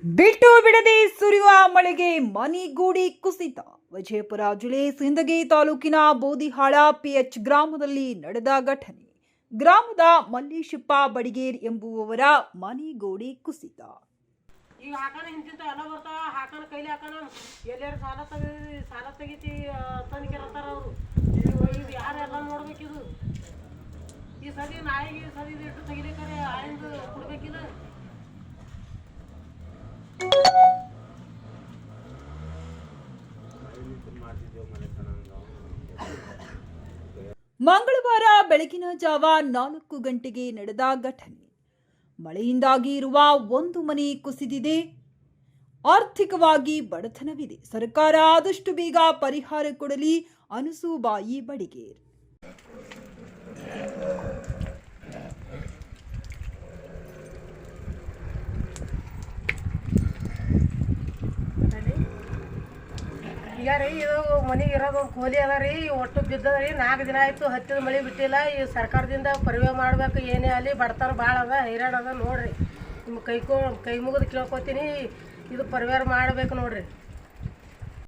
ಬಿಟ್ಟು ಬಿಡದೆ ಸುರಿಯುವ ಮಳೆಗೆ ಮನೆಗೂಡಿ ಕುಸಿತ. ವಿಜಯಪುರ ಜಿಲ್ಲೆ ಸಿಂದಗಿ ತಾಲೂಕಿನ ಬೋದಿಹಾಳ ಪಿಎಚ್ ಗ್ರಾಮದಲ್ಲಿ ನಡೆದ ಘಟನೆ. ಗ್ರಾಮದ ಮಲ್ಲೇಶಪ್ಪ ಬಡಿಗೇರ್ ಎಂಬುವವರ ಮನೆಗೋಡಿ ಕುಸಿತ. ಈಗ ಹಾಕನ ಹಿಂತಿಂತ ಎಲ್ಲ ಬರ್ತಾವ, ಹಾಕನ ಕೈಲಿ ಹಾಕನ ಎಲ್ಲಾರು ಸಾಲ ತೆಗಿತಿ ತಂದಿರತ್ತಾರ ಅವರು. ಇದು ಯಾರೆಲ್ಲ ನೋಡ್ಬೇಕಿದು. ಈ ಸದಿ ನಾಯಿಗೆ ಸದಿ ಇಟ್ಟು ತೆಗಿಲಿಕ್ಕಾರೆ ಆಯಿಂದ ಕೊಡ್ಬೇಕಿಲ್ಲ. ಮಂಗಳವಾರ ಬೆಳಗಿನ ಜಾವ 4 ಗಂಟೆಗೆ ನಡೆದ ಘಟನೆ. ಮಳೆಯಿಂದಾಗಿ ಇರುವ ಒಂದು ಮನೆ ಕುಸಿದಿದೆ. ಆರ್ಥಿಕವಾಗಿ ಬಡತನವಿದೆ. ಸರ್ಕಾರ ಆದಷ್ಟು ಬೇಗ ಪರಿಹಾರ ಕೊಡಲಿ. ಅನಸೂಬಾಯಿ ಬಡಿಗೇರ್. ಈಗ ರೀ ಇದು ಮನೆಗೆ ಇರೋದು ಒಂದು ಕೋಲಿ ಅದ ರೀ, ಒಟ್ಟು ಬಿದ್ದದ ರೀ. 4 ದಿನ ಆಯಿತು, ಹತ್ತಿದ ಮಳೆ ಬಿಟ್ಟಿಲ್ಲ. ಈ ಸರ್ಕಾರದಿಂದ ಪರಿವೆ ಮಾಡ್ಬೇಕು. ಏನೇ ಅಲ್ಲಿ ಬಡತನ ಭಾಳ ಅದ, ಹೈರಾಣ ಅದ ನೋಡ್ರಿ. ನಿಮ್ಮ ಕೈ ಮುಗಿದು ಕೇಳ್ಕೊತೀನಿ, ಇದು ಪರಿವಾರ ಮಾಡಬೇಕು ನೋಡ್ರಿ.